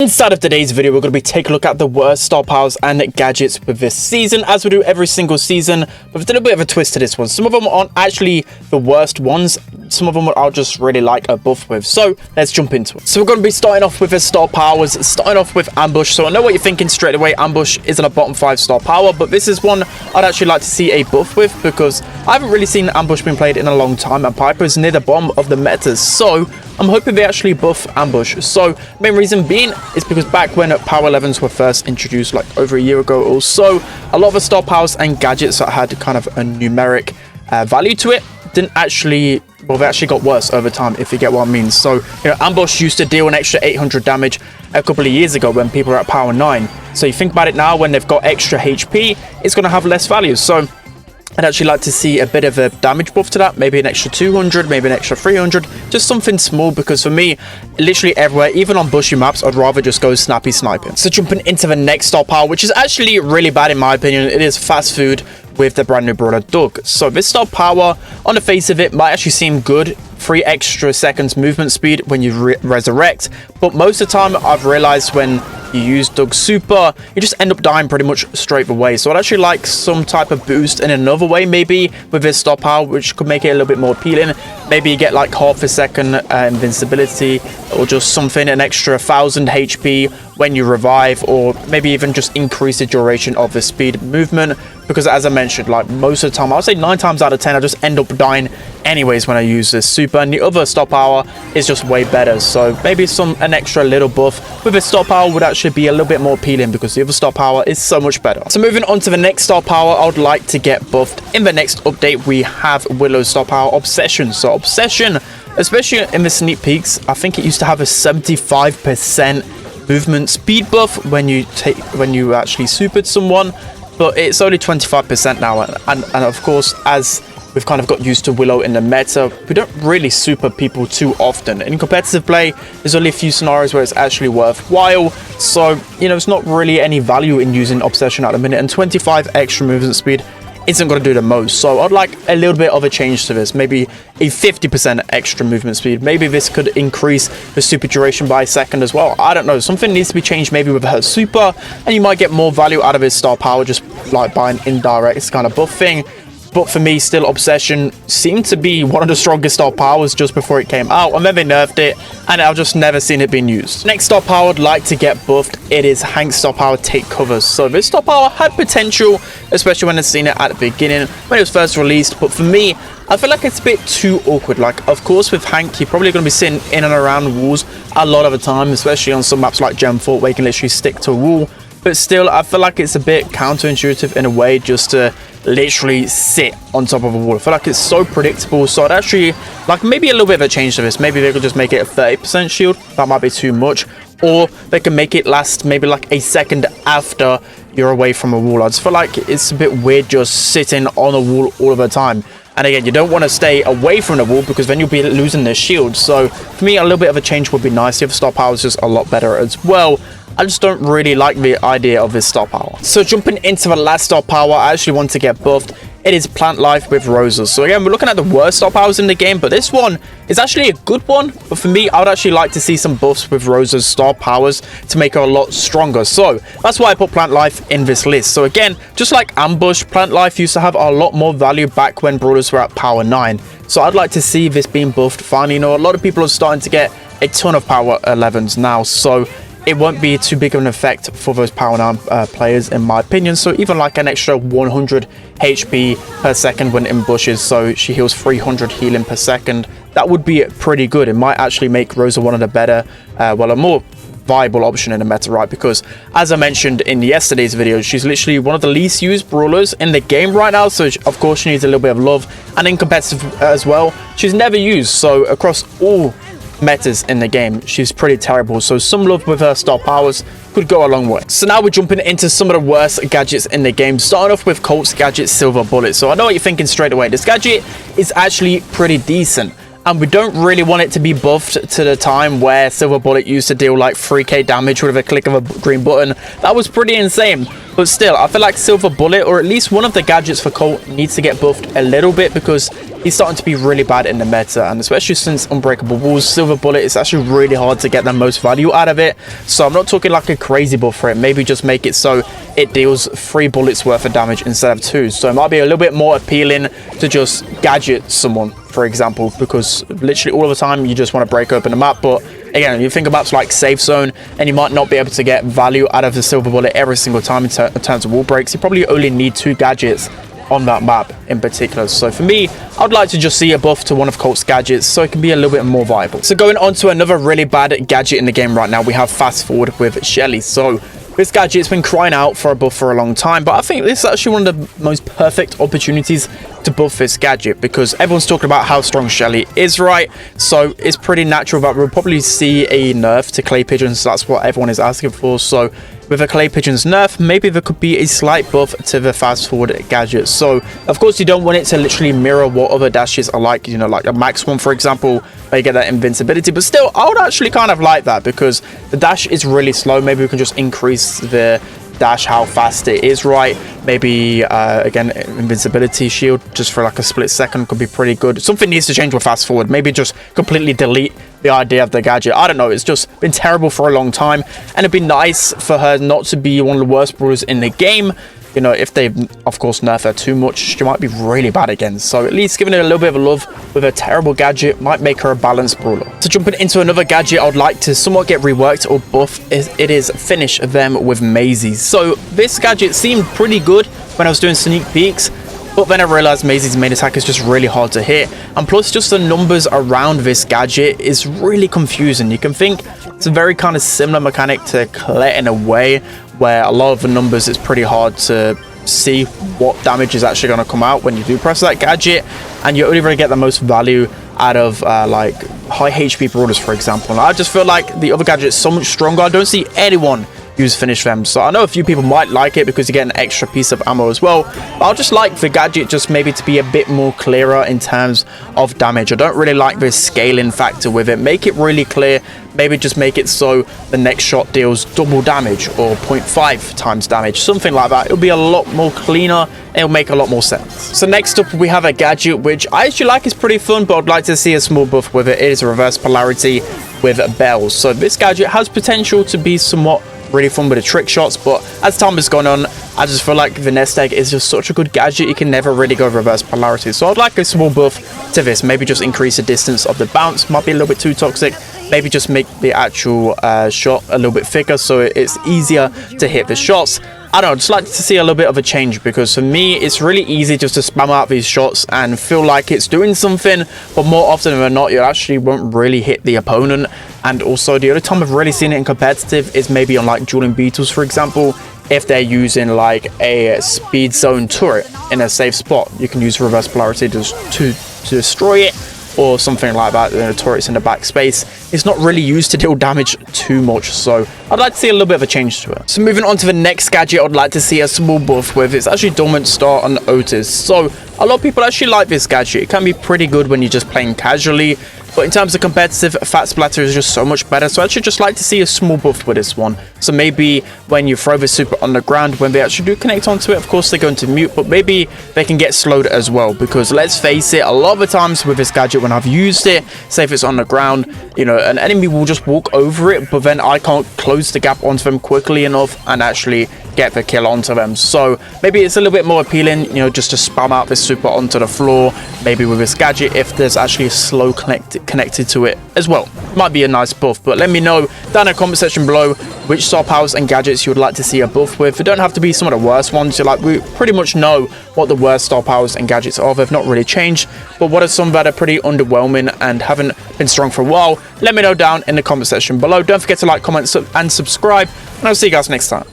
Inside of today's video, we're going to be taking a look at the worst star powers and gadgets with this season, as we do every single season, but with a little bit of a twist to this one. Some of them aren't actually the worst ones, some of them I'll just really like a buff with. So let's jump into it. So we're going to be starting off with the star powers, starting off with Ambush. So I know what you're thinking straight away, Ambush isn't a bottom 5 star power, but this is one I'd actually like to see a buff with, because I haven't really seen Ambush being played in a long time, and Piper is near the bottom of the metas. So I'm hoping they actually buff Ambush. So main reason being is because back when Power 11s were first introduced, like over a year ago or so, a lot of the star powers and gadgets that had kind of a numeric value to it didn't actually, well, they actually got worse over time, if you get what I mean. So, you know, Ambush used to deal an extra 800 damage a couple of years ago when people were at Power 9. So you think about it now, when they've got extra HP, it's going to have less value. So I'd actually like to see a bit of a damage buff to that, maybe an extra 200, maybe an extra 300, just something small, because for me, literally everywhere, even on bushy maps, I'd rather just go snappy sniping. So jumping into the next star power, which is actually really bad in my opinion, it is fast food with the brand new brawler Doug. So this star power, on the face of it, might actually seem good, 3 extra seconds movement speed when you resurrect, but most of the time I've realized when you use Doug's super, you just end up dying pretty much straight away. So I'd actually like some type of boost in another way, maybe with this star power, which could make it a little bit more appealing. Maybe you get like half a second invincibility, or just something, an extra 1000 HP when you revive, or maybe even just increase the duration of the speed movement, because as I mentioned, like most of the time, I would say 9 times out of 10 I just end up dying anyways when I use this super, and the other star power is just way better. So maybe an extra little buff with a star power would actually be a little bit more appealing, because the other star power is so much better. So moving on to the next star power I would like to get buffed in the next update, we have Willow's star power, Obsession. So Obsession, especially in the sneak peeks, I think it used to have a 75% movement speed buff when you actually supered someone, but it's only 25% now, and of course, as we've kind of got used to Willow in the meta, we don't really super people too often. In competitive play, there's only a few scenarios where it's actually worthwhile, so you know, it's not really any value in using Obsession at the minute, and 25 extra movement speed isn't going to do the most. So I'd like a little bit of a change to this, maybe a 50% extra movement speed. Maybe this could increase the super duration by a second as well. I don't know, something needs to be changed maybe with her super, and you might get more value out of his star power just like by an indirect kind of buff thing. But for me, still, Obsession seemed to be one of the strongest star powers just before it came out, and then they nerfed it, and I've just never seen it being used. Next star power I'd like to get buffed, it is Hank's star power, Take Covers. So this star power had potential, especially when I'd seen it at the beginning, when it was first released, but for me, I feel like it's a bit too awkward. Like, of course, with Hank, you're probably going to be sitting in and around walls a lot of the time, especially on some maps like Gem Fort, where you can literally stick to a wall. But still, I feel like it's a bit counterintuitive in a way, just to literally sit on top of a wall. I feel like it's so predictable, so I'd actually like maybe a little bit of a change to this. Maybe they could just make it a 30% shield. That might be too much. Or they can make it last maybe like a second after you're away from a wall. I just feel like it's a bit weird just sitting on a wall all of the time. And again, you don't want to stay away from the wall, because then you'll be losing the shield. So for me, a little bit of a change would be nice. The other star power is just a lot better as well. I just don't really like the idea of this star power. So jumping into the last star power I actually want to get buffed, it is Plant Life with Roses. So again, we're looking at the worst star powers in the game, but this one is actually a good one. But for me, I would actually like to see some buffs with Rosa's star powers to make her a lot stronger. So that's why I put Plant Life in this list. So again, just like Ambush, Plant Life used to have a lot more value back when brawlers were at Power 9. So I'd like to see this being buffed finally. You know, a lot of people are starting to get a ton of Power 11s now, so it won't be too big of an effect for those Power 9 players, in my opinion. So even like an extra 100 HP per second when in bushes, so she heals 300 healing per second, that would be pretty good. It might actually make Rosa one of the better, well, a more viable option in the meta, right? Because as I mentioned in yesterday's video, she's literally one of the least used brawlers in the game right now, so of course she needs a little bit of love. And in competitive as well, she's never used, so across all metas in the game, she's pretty terrible. So some love with her star powers could go a long way. So now we're jumping into some of the worst gadgets in the game, starting off with Colt's gadget, Silver Bullet. So I know what you're thinking straight away. This gadget is actually pretty decent, and we don't really want it to be buffed to the time where Silver Bullet used to deal like 3k damage with a click of a green button. That was pretty insane. But still, I feel like Silver Bullet, or at least one of the gadgets for Colt, needs to get buffed a little bit, because he's starting to be really bad in the meta, and especially since Unbreakable Walls, Silver Bullet, it's actually really hard to get the most value out of it. So I'm not talking like a crazy buff for it. Maybe just make it so it deals 3 bullets worth of damage instead of 2. So it might be a little bit more appealing to just gadget someone, for example, because literally all of the time you just want to break open the map. But again, you think about like safe zone, and you might not be able to get value out of the Silver Bullet every single time in terms of wall breaks. You probably only need 2 gadgets on that map in particular. So for me, I'd like to just see a buff to one of Colt's gadgets so it can be a little bit more viable. So going on to another really bad gadget in the game right now, we have Fast Forward with Shelly. So this gadget's been crying out for a buff for a long time, but I think this is actually one of the most perfect opportunities to buff this gadget, because everyone's talking about how strong Shelly is, right? So it's pretty natural that we'll probably see a nerf to Clay Pigeons. That's what everyone is asking for. So with a Clay Pigeons nerf, maybe there could be a slight buff to the Fast Forward gadget. So of course you don't want it to literally mirror what other dashes are like, you know, like a max one, for example, where you get that invincibility. But still, I would actually kind of like that, because the dash is really slow. Maybe we can just increase the dash, how fast it is, right? Maybe again, invincibility shield just for like a split second could be pretty good. Something needs to change with Fast Forward. Maybe just completely delete the idea of the gadget. I don't know, it's just been terrible for a long time, and it'd be nice for her not to be one of the worst brawlers in the game. You know, if they of course nerf her too much, she might be really bad again. So at least giving her a little bit of a love with a terrible gadget might make her a balanced brawler. So jumping into another gadget I would like to somewhat get reworked or buff, it is Finish Them with Maisie's. So this gadget seemed pretty good when I was doing sneak peeks, but then I realized Maisie's main attack is just really hard to hit, and plus just the numbers around this gadget is really confusing. You can think it's a very kind of similar mechanic to Colette in a way, where a lot of the numbers, it's pretty hard to see what damage is actually going to come out when you do press that gadget, and you only really get the most value out of like high HP brawlers, for example. And I just feel like the other gadget is so much stronger. I don't see anyone use Finish Them. So I know a few people might like it because you get an extra piece of ammo as well, but I'll just like the gadget just maybe to be a bit more clearer in terms of damage. I don't really like this scaling factor with it. Make it really clear. Maybe just make it so the next shot deals double damage or 0.5 times damage, something like that. It'll be a lot more cleaner, and it'll make a lot more sense. So next up we have a gadget which I actually like, is pretty fun, but I'd like to see a small buff with it. It is a Reverse Polarity with bells. So this gadget has potential to be somewhat really fun with the trick shots, but as time has gone on, I just feel like the nest egg is just such a good gadget, you can never really go Reverse Polarity. So I'd like a small buff to this. Maybe just increase the distance of the bounce, might be a little bit too toxic. Maybe just make the actual shot a little bit thicker so it's easier to hit the shots. I don't know, just like to see a little bit of a change, because for me it's really easy just to spam out these shots and feel like it's doing something, but more often than not you actually won't really hit the opponent. And also the only time I've really seen it in competitive is maybe on like Dueling Beetles, for example. If they're using like a speed zone turret in a safe spot, you can use Reverse Polarity to destroy it, or something like that. The turret's in the back space. It's not really used to deal damage too much, so I'd like to see a little bit of a change to it. So moving on to the next gadget I'd like to see a small buff with, it's actually Dormant Star on Otis. So a lot of people actually like this gadget. It can be pretty good when you're just playing casually, but in terms of competitive, Fat Splatter is just so much better. So I actually just like to see a small buff with this one. So maybe when you throw the super on the ground, when they actually do connect onto it, of course they're going to mute, but maybe they can get slowed as well. Because let's face it, a lot of the times with this gadget when I've used it, say if it's on the ground, you know, an enemy will just walk over it, but then I can't close the gap onto them quickly enough and actually get the kill onto them. So maybe it's a little bit more appealing, you know, just to spam out this super onto the floor, maybe with this gadget, if there's actually a slow connected to it as well. Might be a nice buff, but let me know down in the comment section below which star powers and gadgets you would like to see a buff with. It don't have to be some of the worst ones. You're like, we pretty much know what the worst star powers and gadgets are. They've not really changed, but what are some that are pretty underwhelming and haven't been strong for a while? Let me know down in the comment section below. Don't forget to like, comment, and subscribe, and I'll see you guys next time.